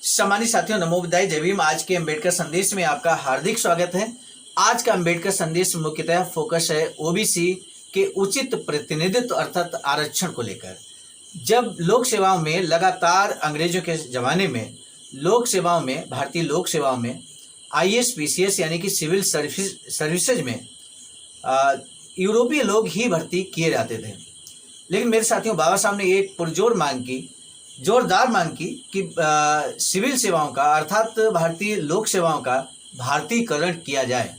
सम्मानित साथियों, नमो बुद्धाय, जय भीम। आज के अम्बेडकर संदेश में आपका हार्दिक स्वागत है। आज का अम्बेडकर संदेश मुख्यतः फोकस है ओबीसी के उचित प्रतिनिधित्व अर्थात आरक्षण को लेकर। जब लोक सेवाओं में लगातार अंग्रेजों के जमाने में लोक सेवाओं में भारतीय लोक सेवाओं में आईएएस पीसीएस यानी कि सिविल सर्विसेज में यूरोपीय लोग ही भर्ती किए जाते थे। लेकिन मेरे साथियों, बाबा साहब ने एक जोरदार मांग की कि सिविल सेवाओं का अर्थात भारतीय लोक सेवाओं का भारतीयकरण किया जाए।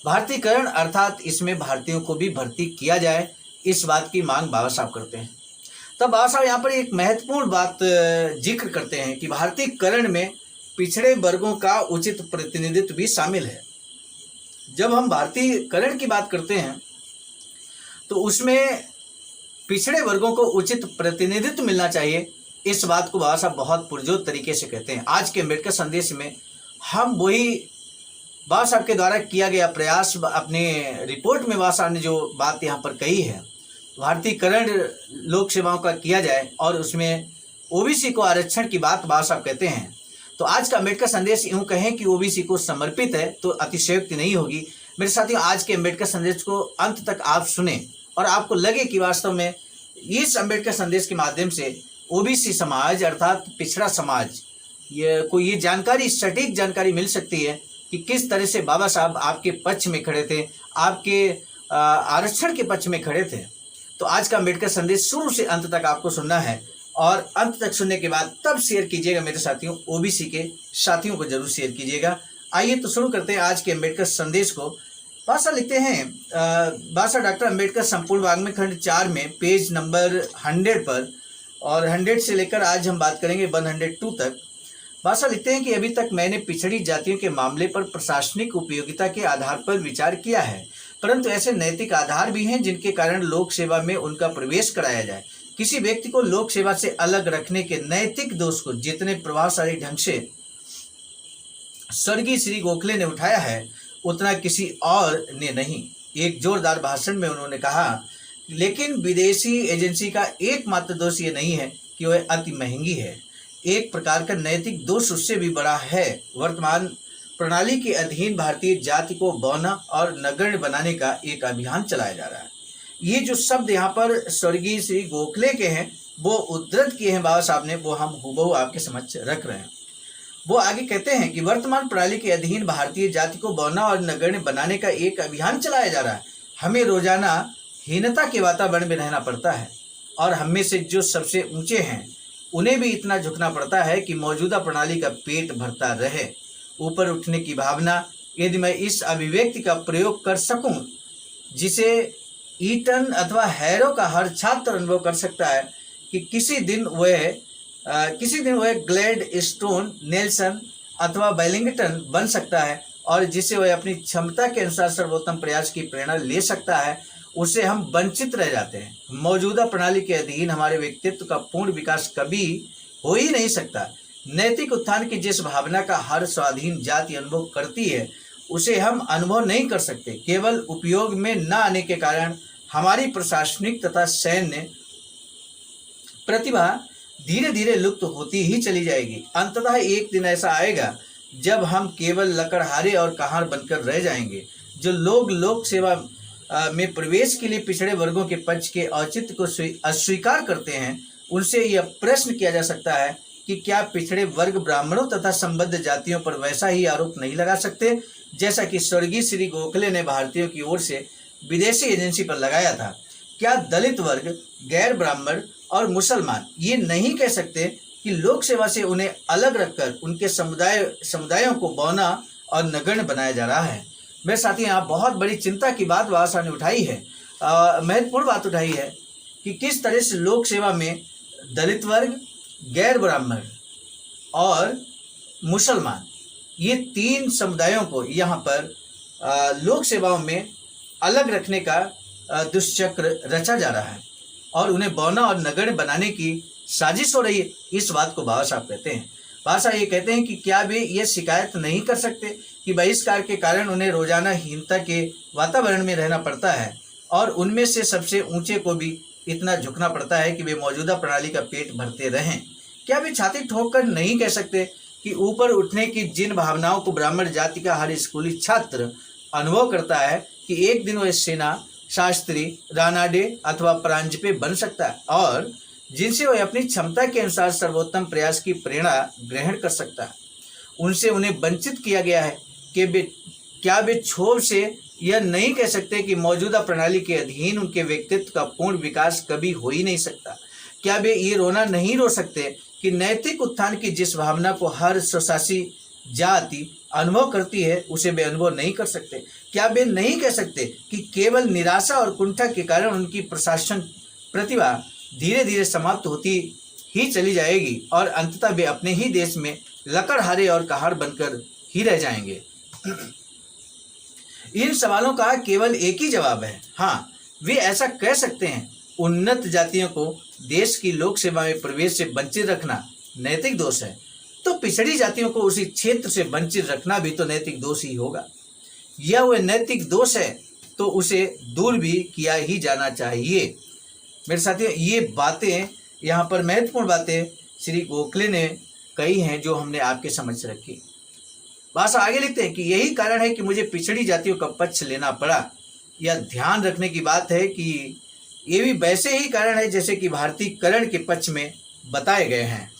भारतीयकरण अर्थात इसमें भारतीयों को भी भर्ती किया जाए, इस बात की मांग बाबा साहब करते हैं। तब बाबा साहब यहाँ पर एक महत्वपूर्ण बात जिक्र करते हैं कि भारतीयकरण में पिछड़े वर्गों का उचित प्रतिनिधित्व भी शामिल है। जब हम भारतीयकरण की बात करते हैं तो उसमें पिछड़े वर्गों को उचित प्रतिनिधित्व मिलना चाहिए, इस बात को बाबा साहब बहुत पुरजोर तरीके से कहते हैं। आज के अम्बेडकर संदेश में हम वही बाबा साहब के द्वारा किया गया प्रयास अपने रिपोर्ट में बाबा साहब ने जो बात यहाँ पर कही है, भारतीयकरण लोक सेवाओं का किया जाए और उसमें ओबीसी को आरक्षण की बात बाबा साहब कहते हैं। तो आज का अम्बेडकर संदेश यूँ कहें कि ओबीसी को समर्पित है तो अतिशयोक्ति नहीं होगी। मेरे साथियों, आज के अम्बेडकर संदेश को अंत तक आप सुने और आपको लगे कि वास्तव में इस अम्बेडकर संदेश के माध्यम से ओबीसी समाज अर्थात पिछड़ा समाज ये जानकारी, सटीक जानकारी मिल सकती है कि किस तरह से बाबा साहब आपके पक्ष में खड़े थे, आपके आरक्षण के पक्ष में खड़े थे। तो आज का अम्बेडकर संदेश शुरू से अंत तक आपको सुनना है और अंत तक सुनने के बाद तब शेयर कीजिएगा मेरे साथियों, ओबीसी के साथियों को जरूर शेयर कीजिएगा। आइए तो शुरू करते हैं आज के अम्बेडकर संदेश को। बादशाह लिखते हैं, बादशाह डॉक्टर अम्बेडकर संपूर्ण वाग्मय खंड 4 में पेज नंबर 100 पर, और 100 से लेकर आज हम बात करेंगे 102 तक। बादशाह लिखते हैं कि अभी तक मैंने पिछड़ी जातियों के मामले पर प्रशासनिक उपयोगिता के आधार पर विचार किया है, परंतु ऐसे नैतिक आधार भी हैं जिनके कारण लोक सेवा में उनका प्रवेश कराया जाए। किसी व्यक्ति को लोक सेवा से अलग रखने के नैतिक दोष को जितने प्रभावशाली ढंग से स्वर्गीय श्री गोखले ने उठाया है उतना किसी और ने नहीं। एक जोरदार भाषण में उन्होंने कहा, लेकिन विदेशी एजेंसी का एकमात्र दोष ये नहीं है कि वह अति महंगी है, एक प्रकार का नैतिक दोष उससे भी बड़ा है। वर्तमान प्रणाली के अधीन भारतीय जाति को बौना और नगण्य बनाने का एक अभियान चलाया जा रहा है। ये जो शब्द यहाँ पर स्वर्गीय श्री गोखले के हैं, वो उद्धृत किए हैं बाबा साहब ने, वो हम हुबहू आपके समक्ष रख रहे हैं। वो आगे कहते हैं कि वर्तमान प्रणाली के अधीन भारतीय जाति को बौना और नगण्य बनाने का एक अभियान चलाया जा रहा है। हमें रोजाना हीनता के वातावरण में रहना पड़ता है और हम में से जो सबसे ऊंचे हैं उन्हें भी इतना झुकना पड़ता है कि मौजूदा प्रणाली का पेट भरता रहे। ऊपर उठने की भावना, यदि मैं इस अभिव्यक्ति का प्रयोग कर सकूं जिसे ईटन अथवा हैरो का हर छात्र अनुभव कर सकता है कि किसी दिन वह ग्लैडस्टोन, नेल्सन अथवा वेलिंगटन बन सकता है और जिसे वह अपनी क्षमता के अनुसार सर्वोत्तम प्रयास की प्रेरणा ले सकता है, उससे हम वंचित रह जाते हैं। मौजूदा प्रणाली के अधीन हमारे व्यक्तित्व का पूर्ण विकास कभी हो ही नहीं सकता। नैतिक उत्थान की जिस भावना का हर स्वाधीन जाति अनुभव करती है उसे हम अनुभव नहीं कर सकते। केवल उपयोग में न आने के कारण हमारी प्रशासनिक तथा सैन्य प्रतिभा धीरे धीरे लुप्त होती ही चली जाएगी। अंततः एक दिन ऐसा आएगा जब हम केवल लकड़हारे और कहार बनकर रह जाएंगे। जो लोग लोक सेवा में प्रवेश के लिए पिछड़े वर्गों के पक्ष के औचित्य को अस्वीकार करते हैं, उनसे यह प्रश्न किया जा सकता है कि क्या पिछड़े वर्ग ब्राह्मणों तथा संबद्ध जातियों पर वैसा ही आरोप नहीं लगा सकते जैसा कि स्वर्गीय श्री गोखले ने भारतीयों की ओर से विदेशी एजेंसी पर लगाया था। क्या दलित वर्ग, गैर ब्राह्मण और मुसलमान ये नहीं कह सकते कि लोक सेवा से उन्हें अलग रखकर उनके समुदायों को बौना और नगण्य बनाया जा रहा है। मेरे साथी, यहाँ बहुत बड़ी चिंता की बात बाबा साहब ने उठाई है, महत्वपूर्ण बात उठाई है कि किस तरह से लोक सेवा में दलित वर्ग, गैर ब्राह्मण और मुसलमान ये 3 समुदायों को यहाँ पर लोक सेवाओं में अलग रखने का दुष्चक्र रचा जा रहा है और उन्हें बौना और नगण्य बनाने की साजिश हो रही है। इस बात को बाबा साहब कहते हैं। बाबा साहब ये कहते हैं कि क्या वे ये शिकायत नहीं कर सकते कि बहिष्कार के कारण उन्हें रोजाना हीनता के वातावरण में रहना पड़ता है और उनमें से सबसे ऊंचे को भी इतना झुकना पड़ता है कि वे मौजूदा प्रणाली का पेट भरते रहें। क्या वे छाती ठोक कर नहीं कह सकते कि ऊपर उठने की जिन भावनाओं को ब्राह्मण जाति का हर स्कूली छात्र अनुभव करता है कि एक दिन वह सेना, शास्त्री, रानाडे अथवा प्रांजपे बन सकता है, और जिनसे वह अपनी क्षमता के अनुसार सर्वोत्तम प्रयास की प्रेरणा ग्रहण कर सकता है, उनसे उन्हें वंचित किया गया है कि क्या वे क्षोभ से यह नहीं कह सकते कि मौजूदा प्रणाली के अधीन उनके व्यक्तित्व का पूर्ण विकास कभी हो ही नहीं सकता? क्या वे ये रोना नहीं रो सकते कि नैतिक उत्थान की जिस भावना को हर स्वशासी जाति अनुभव करती है उसे वे अनुभव नहीं कर सकते? क्या वे नहीं कह सकते कि केवल निराशा और कुंठा के कारण उनकी प्रशासन प्रतिभा धीरे धीरे समाप्त होती ही चली जाएगी और अंततः वे अपने ही देश में लकड़हारे और कहार बनकर ही रह जाएंगे? इन सवालों का केवल एक ही जवाब है, हाँ, वे ऐसा कह सकते हैं। उन्नत जातियों को देश की लोक सेवा में प्रवेश से वंचित रखना नैतिक दोष है, तो पिछड़ी जातियों को उसी क्षेत्र से वंचित रखना भी तो नैतिक दोष ही होगा। यह वह नैतिक दोष है तो उसे दूर भी किया ही जाना चाहिए। मेरे साथियों, ये बातें यहाँ पर महत्वपूर्ण बातें श्री गोखले ने कही हैं जो हमने आपके समझ रखी। भाषा आगे लिखते हैं कि यही कारण है कि मुझे पिछड़ी जातियों का पक्ष लेना पड़ा। यह ध्यान रखने की बात है कि ये भी वैसे ही कारण है जैसे कि भारतीयकरण के पक्ष में बताए गए हैं।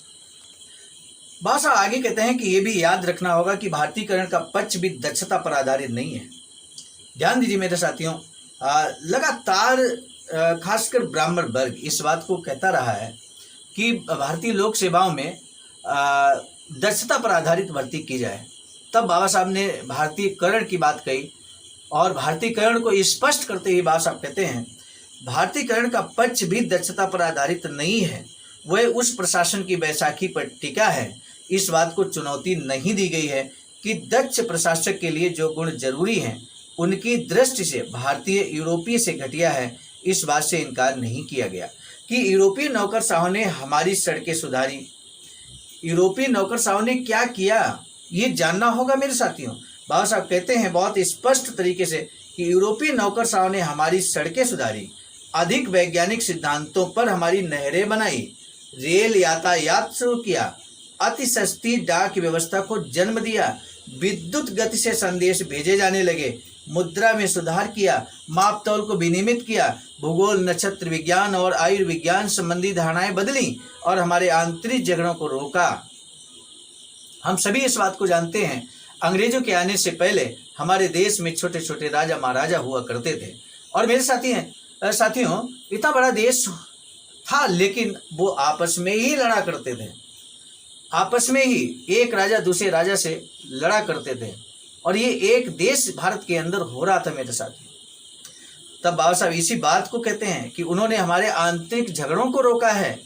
भाषा आगे कहते हैं कि यह भी याद रखना होगा कि भारतीयकरण का पक्ष भी दक्षता पर आधारित नहीं है। ध्यान दीजिए मेरे साथियों, लगातार खासकर ब्राह्मण वर्ग इस बात को कहता रहा है कि भारतीय लोक सेवाओं में दक्षता पर आधारित भर्ती की जाए। तब बाबा साहब ने भारतीयकरण की बात कही और भारतीयकरण को स्पष्ट करते हुए बाबा साहब कहते हैं भारतीयकरण का पक्ष भी दक्षता पर आधारित नहीं है, वह उस प्रशासन की बैसाखी पर टिका है। इस बात को चुनौती नहीं दी गई है कि दक्ष प्रशासक के लिए जो गुण जरूरी हैं उनकी दृष्टि से भारतीय यूरोपीय से घटिया है। इस बात से इनकार नहीं किया गया कि यूरोपीय नौकरशाहों ने हमारी सड़कें सुधारी। यूरोपीय नौकरशाहों ने क्या किया ये जानना होगा मेरे साथियों। बाबा साहब कहते हैं बहुत स्पष्ट तरीके से कि यूरोपीय नौकरशाहों ने हमारी सड़कें सुधारी, अधिक वैज्ञानिक सिद्धांतों पर हमारी नहरें बनाई, रेल यातायात शुरू किया, अति सस्ती डाक व्यवस्था को जन्म दिया, विद्युत गति से संदेश भेजे जाने लगे, मुद्रा में सुधार किया, मापतौल को विनियमित किया, भूगोल, नक्षत्र विज्ञान और आयुर्विज्ञान संबंधी धारणाएं बदली और हमारे आंतरिक झगड़ों को रोका। हम सभी इस बात को जानते हैं, अंग्रेजों के आने से पहले हमारे देश में छोटे छोटे राजा महाराजा हुआ करते थे और मेरे साथियों इतना बड़ा देश था लेकिन वो आपस में ही लड़ा करते थे। आपस में ही एक राजा दूसरे राजा से लड़ा करते थे और ये एक देश भारत के अंदर हो रहा था मेरे साथियों। तब बाबा साहब इसी बात को कहते हैं कि उन्होंने हमारे आंतरिक झगड़ों को रोका है।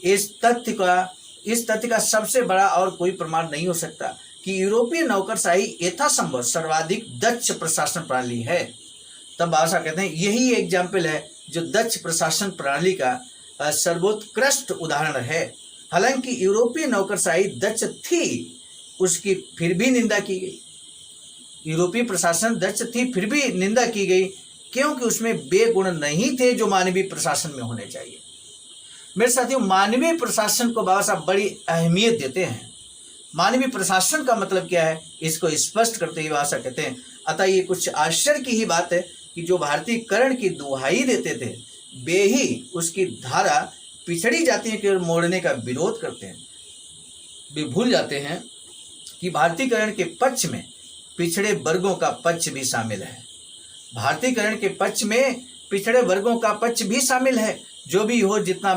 इस तथ्य का सबसे बड़ा और कोई प्रमाण नहीं हो सकता कि यूरोपीय नौकरशाही यथासंभव सर्वाधिक दक्ष प्रशासन प्रणाली है। तब बाबा साहब कहते हैं यही एग्जाम्पल है जो दक्ष प्रशासन प्रणाली का सर्वोत्कृष्ट उदाहरण है। हालांकि यूरोपीय नौकरशाही दक्ष थी, उसकी फिर भी निंदा की गई। यूरोपीय प्रशासन दक्ष थी फिर भी निंदा की गई क्योंकि उसमें वे गुण नहीं थे जो मानवीय प्रशासन में होने चाहिए। मेरे साथियों, मानवीय प्रशासन को बाबा साहब बड़ी अहमियत देते हैं। मानवीय प्रशासन का मतलब क्या है इसको स्पष्ट करते हुए बाबा साहब कहते हैं अतः ये कुछ आश्चर्य की ही बात है कि जो भारतीयकरण की दुहाई देते थे वे ही उसकी धारा पिछड़ी जातियों की ओर मोड़ने का विरोध करते हैं। वे भूल जाते हैं कि भारतीयकरण के पक्ष में पिछड़े वर्गों का पक्ष भी शामिल है। भारतीयकरण के पक्ष में पिछड़े वर्गों का पक्ष भी शामिल है। जो भी हो, जितना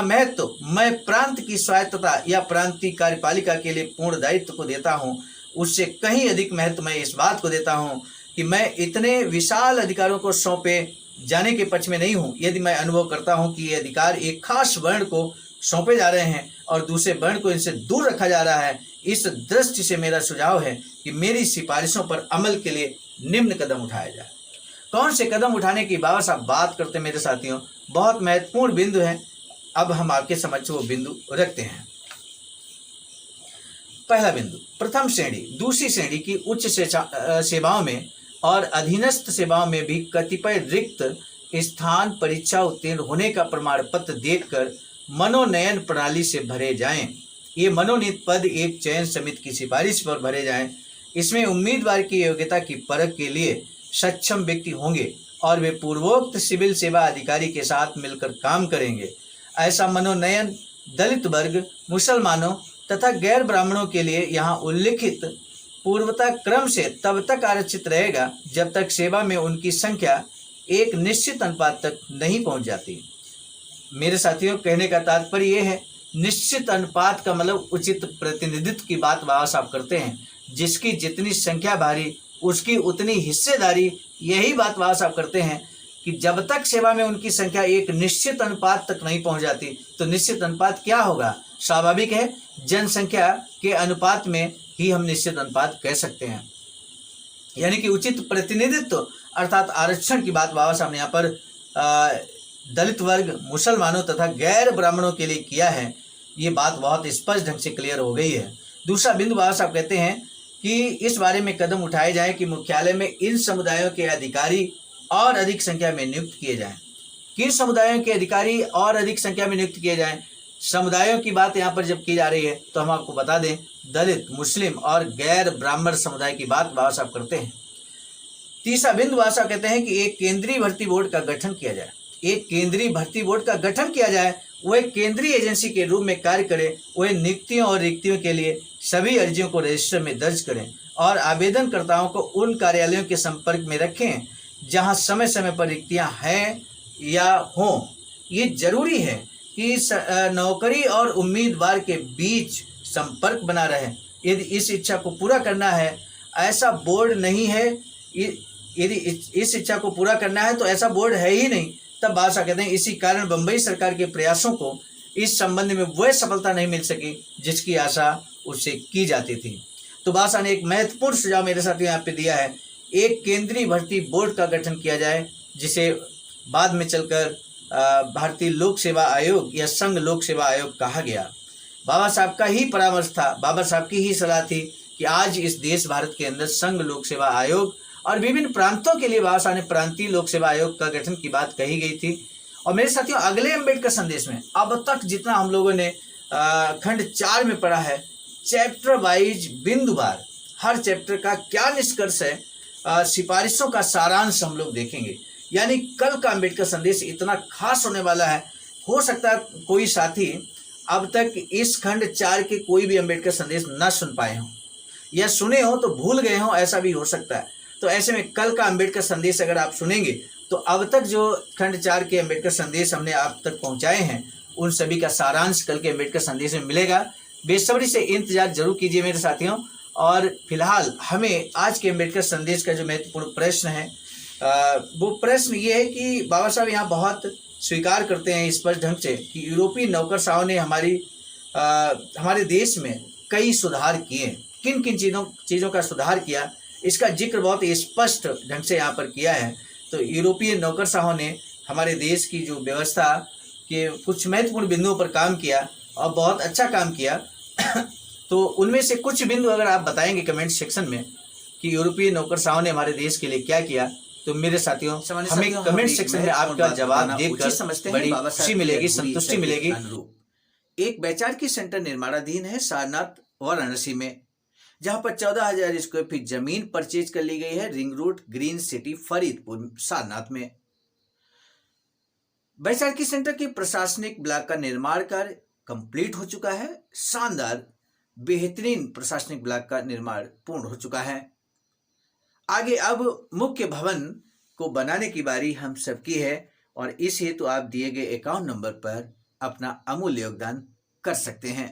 महत्व मैं प्रांत की स्वायत्तता या प्रांतीय कार्यपालिका के लिए पूर्ण दायित्व को देता हूँ, उससे कहीं अधिक महत्व मैं इस बात को देता हूँ कि मैं इतने विशाल अधिकारों को सौंपे जाने के पक्ष में नहीं हूँ। यदि मैं अनुभव करता हूँ कि ये अधिकार एक खास वर्ण को सौंपे जा रहे हैं और दूसरे वर्ण को इनसे दूर रखा जा रहा है, इस दृष्टि से मेरा सुझाव है कि मेरी सिफारिशों पर अमल के लिए निम्न कदम उठाया जाए। कौन से कदम उठाने की बाबा साहब बात करते मेरे साथियों, बहुत महत्वपूर्ण बिंदु है। अब हम आपके समक्ष वो बिंदु रखते हैं। पहला बिंदु, प्रथम श्रेणी दूसरी श्रेणी की उच्च सेवाओं में और अधीनस्थ सेवाओं में भी कतिपय रिक्त स्थान परीक्षा उत्तीर्ण होने का प्रमाण पत्र देखकर मनोनयन प्रणाली से भरे जाएं। ये मनोनीत पद एक चयन समिति की सिफारिश पर भरे जाएं। इसमें उम्मीदवार की योग्यता की परख के लिए सक्षम व्यक्ति होंगे और वे पूर्वोक्त सिविल सेवा अधिकारी के साथ मिलकर काम करेंगे। ऐसा मनोनयन दलित वर्ग, मुसलमानों तथा गैर ब्राह्मणों के लिए यहाँ उल्लिखित पूर्वता क्रम से तब तक आरक्षित रहेगा जब तक सेवा में उनकी संख्या एक निश्चित अनुपात तक नहीं पहुंच जाती। मेरे साथियों, कहने का तात्पर्य यह है, निश्चित अनुपात का मतलब उचित प्रतिनिधित्व की बात बाबा साहब करते हैं। जिसकी जितनी संख्या भारी उसकी उतनी हिस्सेदारी, यही बात बाबा साहब करते हैं कि जब तक सेवा में उनकी संख्या एक निश्चित अनुपात तक नहीं पहुंच जाती तो निश्चित अनुपात क्या होगा? स्वाभाविक है, जनसंख्या के अनुपात में ही हम निश्चित अनुपात कह सकते हैं। यानी कि उचित प्रतिनिधित्व अर्थात आरक्षण की बात बाबा साहब ने यहाँ पर दलित वर्ग, मुसलमानों तथा गैर ब्राह्मणों के लिए किया है। ये बात बहुत स्पष्ट ढंग से क्लियर हो गई है। दूसरा बिंदु बाबा साहब कहते हैं कि इस बारे में कदम उठाए जाएं कि मुख्यालय में इन समुदायों के अधिकारी और अधिक संख्या में नियुक्त किए जाएं। किन समुदायों के अधिकारी और अधिक संख्या में नियुक्त किए जाएं? समुदायों की बात यहाँ पर जब की जा रही है तो हम आपको बता दें, दलित, मुस्लिम और गैर ब्राह्मण समुदाय की बात बाबा साहब करते हैं। तीसरा बिंदु बाबा साहब कहते हैं कि एक केंद्रीय भर्ती बोर्ड का गठन किया जाए। एक केंद्रीय भर्ती बोर्ड का गठन किया जाए, वह एक केंद्रीय एजेंसी के रूप में कार्य करे। वह नियुक्तियों और रिक्तियों के लिए सभी अर्जियों को रजिस्टर में दर्ज करें और आवेदनकर्ताओं को उन कार्यालयों के संपर्क में रखें जहां समय समय पर रिक्तियां हैं या हों। ये जरूरी है कि नौकरी और उम्मीदवार के बीच संपर्क बना रहे। यदि इस इच्छा को पूरा करना है, ऐसा बोर्ड नहीं है, यदि इस इच्छा को पूरा करना है तो ऐसा बोर्ड है ही नहीं। तब बादशाह कहते हैं इसी कारण बंबई सरकार के प्रयासों को इस संबंध में वह सफलता नहीं मिल सकी जिसकी आशा उससे की जाती थी। तो बादशाह ने एक महत्वपूर्ण सुझाव मेरे साथियों यहाँ पे दिया है, एक केंद्रीय भर्ती बोर्ड का गठन किया जाए जिसे बाद में चलकर भारतीय लोक सेवा आयोग या संघ लोक सेवा आयोग कहा गया। बाबा साहब का ही परामर्श था, बाबा साहब की ही सलाह थी कि आज इस देश भारत के अंदर संघ लोक सेवा आयोग और विभिन्न प्रांतों के लिए बाबा साहब ने प्रांतीय लोक सेवा आयोग का गठन की बात कही गई थी। और मेरे साथियों, अगले अम्बेडकर संदेश में अब तक जितना हम लोगों ने खंड 4 में पढ़ा है, चैप्टर वाइज बिंदुवार हर चैप्टर का क्या निष्कर्ष है, सिफारिशों का सारांश हम लोग देखेंगे। यानी कल का अम्बेडकर संदेश इतना खास होने वाला है। हो सकता है कोई साथी अब तक इस खंड 4 के कोई भी अम्बेडकर संदेश न सुन पाए हों या सुने हो तो भूल गए हों, ऐसा भी हो सकता है। तो ऐसे में कल का अम्बेडकर संदेश अगर आप सुनेंगे तो अब तक जो खंड 4 के अम्बेडकर संदेश हमने आप तक पहुंचाए हैं उन सभी का सारांश कल के अम्बेडकर संदेश में मिलेगा। बेसब्री से इंतजार जरूर कीजिए मेरे साथियों। और फिलहाल हमें आज के अम्बेडकर संदेश का जो महत्वपूर्ण प्रश्न है वो प्रश्न ये है कि बाबा साहब यहाँ बहुत स्वीकार करते हैं स्पष्ट ढंग से कि यूरोपीय नौकरशाहों ने हमारे देश में कई सुधार किए। किन किन चीज़ों का सुधार किया, इसका जिक्र बहुत स्पष्ट ढंग से यहाँ पर किया है। तो यूरोपीय नौकरशाहों ने हमारे देश की जो व्यवस्था के कुछ महत्वपूर्ण बिंदुओं पर काम किया और बहुत अच्छा काम किया। तो उनमें से कुछ बिंदु अगर आप बताएंगे कमेंट सेक्शन में कि यूरोपीय नौकरशाहों ने हमारे देश के लिए क्या किया, तो मेरे साथियों हमें कमेंट सेक्शन में आपका जवाब देखकर बड़ी खुशी मिलेगी, संतुष्टि मिलेगी। एक वैचारिक सेंटर निर्माणाधीन है सारनाथ वाराणसी में, जहां पर 14,000 स्क्वायर फीट जमीन परचेज कर ली गई है ring road green city Faridpur Sarnath में। वैचारिक सेंटर के प्रशासनिक ब्लॉक का निर्माण कार्य कंप्लीट हो चुका है। शानदार बेहतरीन प्रशासनिक ब्लॉक का निर्माण पूर्ण हो चुका है। आगे अब मुख्य भवन को बनाने की बारी हम सबकी है और इस हेतु आप दिए गए अकाउंट नंबर पर अपना अमूल्य योगदान कर सकते हैं।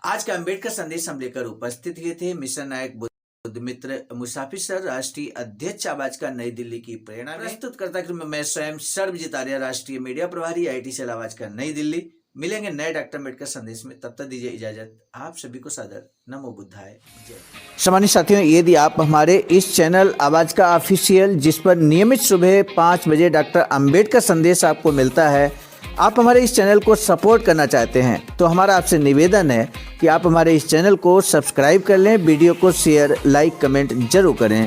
आज का अम्बेडकर संदेश हम लेकर उपस्थित हुए थे मिशन नायक बुद्ध मित्र मुसाफिर सर, राष्ट्रीय अध्यक्ष आवाज का नई दिल्ली की प्रेरणा प्रस्तुत करता क्रम में मैं स्वयं सर्वजित आर्य, राष्ट्रीय मीडिया प्रभारी, IIT सेल आवाज का नई दिल्ली। मिलेंगे नए डॉक्टर अम्बेडकर संदेश में, तब तक दीजिए इजाजत। आप सभी को सादर नमो बुद्धाय जय। सम्मानित साथियों, यदि आप हमारे इस चैनल आवाज का ऑफिशियल, जिस पर नियमित सुबह 5 बजे डॉक्टर अम्बेडकर संदेश आपको मिलता है, आप हमारे इस चैनल को सपोर्ट करना चाहते हैं तो हमारा आपसे निवेदन है कि आप हमारे इस चैनल को सब्सक्राइब कर लें, वीडियो को शेयर, लाइक, कमेंट जरूर करें।